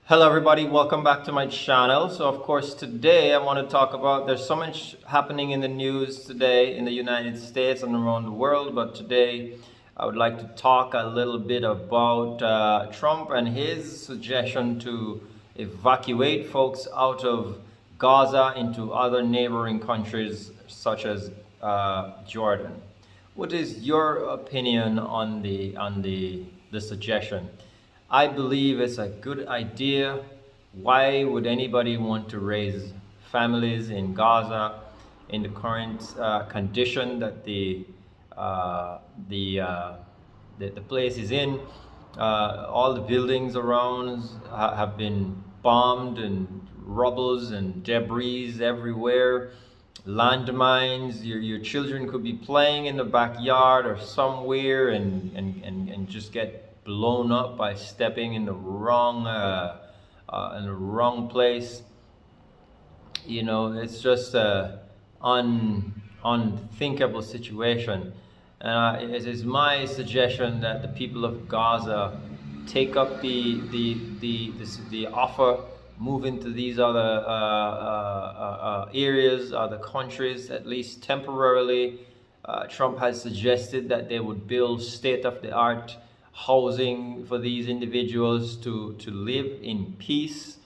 Hello everybody, welcome back to my channel. So of course today I want to talk about, there's so much happening in the news today in the United States and around the world, but today I would like to talk a little bit about Trump and his suggestion to evacuate folks out of Gaza into other neighboring countries such as Jordan. What is your opinion on the suggestion? I believe it's a good idea. Why would anybody want to raise families in Gaza in the current condition that uh, the, uh, the place is in? All the buildings around have been bombed, and rubbles and debris everywhere, landmines. Your children could be playing in the backyard or somewhere and just get blown up by stepping in the wrong place. You know, it's just a unthinkable situation. It is my suggestion that the people of Gaza take up the offer, move into these other areas, other countries, at least temporarily. Trump has suggested that they would build state-of-the-art housing for these individuals to live in peace.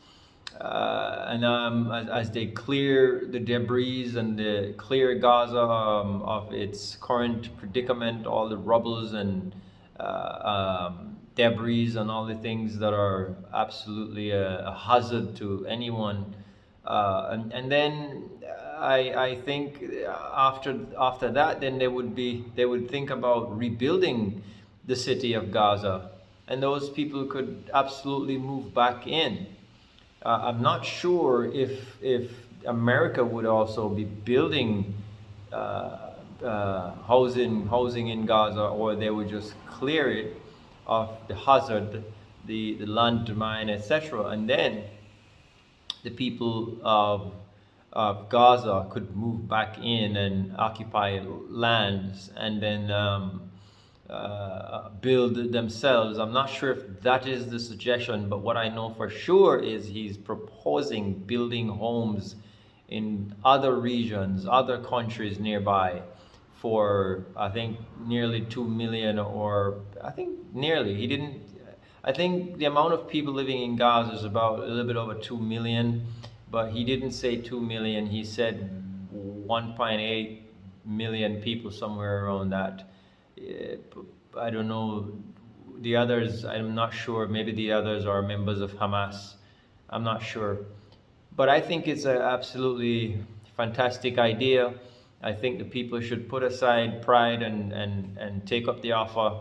As they clear the debris and clear Gaza of its current predicament, all the rubbles and debris and all the things that are absolutely a hazard to anyone. And then I think after that, then they would think about rebuilding the city of Gaza, and those people could absolutely move back in. I'm not sure if America would also be building housing in Gaza, or they would just clear it of the hazard, the landmine, etc., and then the people of Gaza could move back in and occupy lands and then build themselves. I'm not sure if that is the suggestion, but what I know for sure is he's proposing building homes in other regions, other countries nearby for, I think, nearly 2 million, or I think nearly, he didn't, I think the amount of people living in Gaza is about a little bit over 2 million, but he didn't say 2 million, he said 1.8 million people, somewhere around that. I don't know the others. I'm not sure. Maybe the others are members of Hamas. I'm not sure. But I think it's an absolutely fantastic idea. I think the people should put aside pride and take up the offer,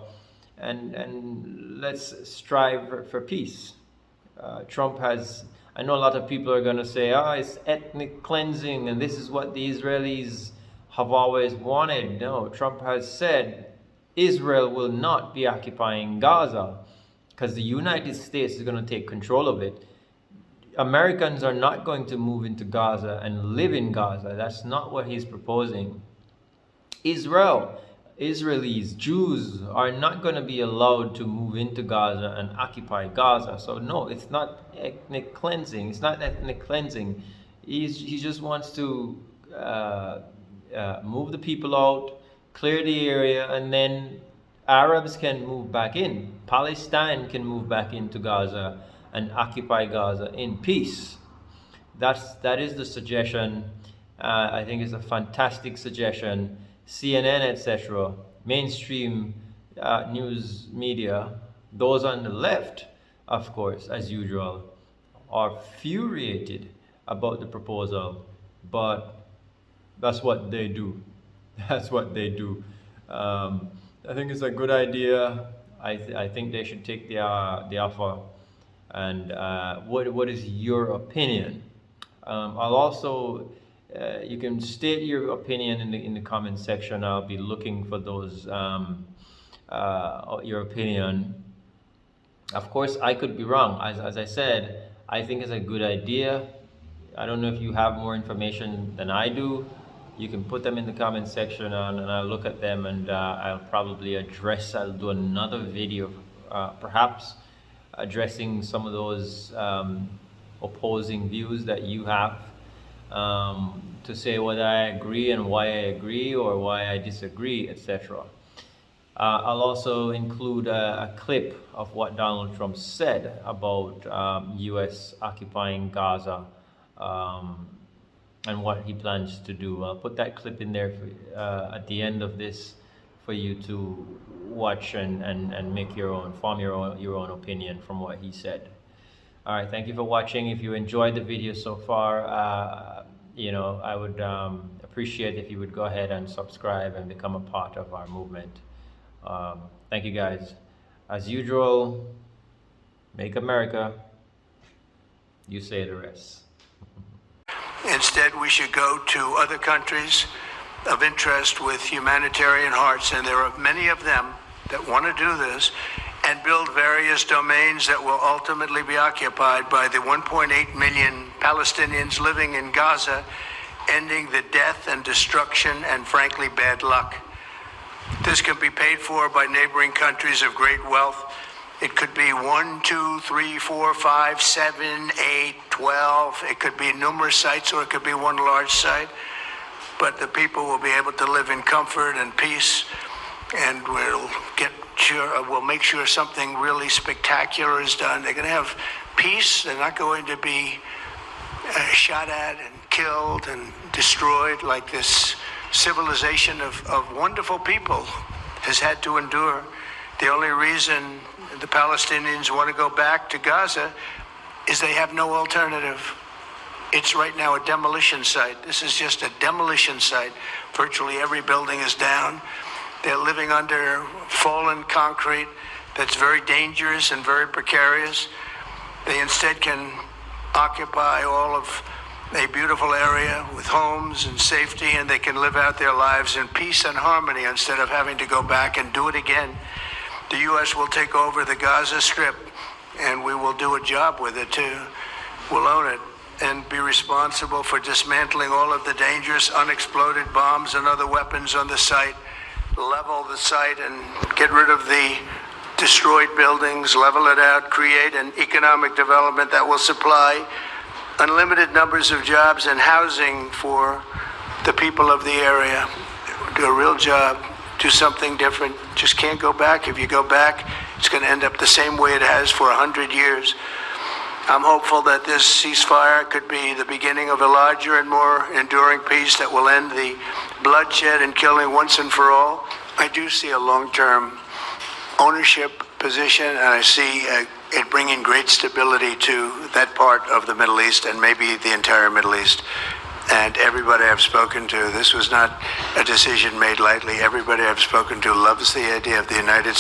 and let's strive for peace. Trump has, I know a lot of people are going to say, it's ethnic cleansing and this is what the Israelis have always wanted. No, Trump has said Israel will not be occupying Gaza because the United States is going to take control of it. Americans are not going to move into Gaza and live in Gaza. That's not what he's proposing. Israelis, Jews are not going to be allowed to move into Gaza and occupy Gaza. So no, it's not ethnic cleansing. It's not ethnic cleansing. He just wants to move the people out, clear the area, and then Arabs can move back in. Palestine can move back into Gaza and occupy Gaza in peace. That is the suggestion. I think it's a fantastic suggestion. CNN, etc., mainstream news media, those on the left, of course, as usual, are furiated about the proposal, but that's what they do. That's what they do. I think it's a good idea. I think they should take the offer. And what is your opinion? I'll also, you can state your opinion in the comment section. I'll be looking for those, your opinion. Of course, I could be wrong. As I said, I think it's a good idea. I don't know if you have more information than I do. You can put them in the comment section, and I'll look at them, and I'll probably address. I'll do another video, perhaps addressing some of those opposing views that you have, to say whether I agree and why I agree or why I disagree, etc. I'll also include a clip of what Donald Trump said about U.S. occupying Gaza, and what he plans to do. I'll put that clip in there for, at the end of this, for you to watch and make your own, form your own opinion from what he said. All right, thank you for watching. If you enjoyed the video so far, I would appreciate if you would go ahead and subscribe and become a part of our movement. Thank you, guys. As usual, make America. You say the rest. Instead, we should go to other countries of interest with humanitarian hearts, and there are many of them that want to do this, and build various domains that will ultimately be occupied by the 1.8 million Palestinians living in Gaza, ending the death and destruction and, frankly, bad luck. This can be paid for by neighboring countries of great wealth. It could be 1, 2, 3, 4, 5, 7, 8, 12. It could be numerous sites, or it could be one large site. But the people will be able to live in comfort and peace, and we'll make sure something really spectacular is done. They're going to have peace. They're not going to be shot at and killed and destroyed like this civilization of wonderful people has had to endure. The only reason the Palestinians want to go back to Gaza is they have no alternative. It's right now a demolition site. This is just a demolition site. Virtually every building is down. They're living under fallen concrete that's very dangerous and very precarious. They instead can occupy all of a beautiful area with homes and safety, and they can live out their lives in peace and harmony instead of having to go back and do it again. The U.S. will take over the Gaza Strip, and we will do a job with it too. We'll own it and be responsible for dismantling all of the dangerous unexploded bombs and other weapons on the site, level the site and get rid of the destroyed buildings, level it out, create an economic development that will supply unlimited numbers of jobs and housing for the people of the area. Do a real job, do something different. Just can't go back. If you go back, it's going to end up the same way it has for 100 years. I'm hopeful that this ceasefire could be the beginning of a larger and more enduring peace that will end the bloodshed and killing once and for all. I do see a long-term ownership position, and I see it bringing great stability to that part of the Middle East and maybe the entire Middle East. And everybody I've spoken to, this was not a decision made lightly. Everybody I've spoken to loves the idea of the United States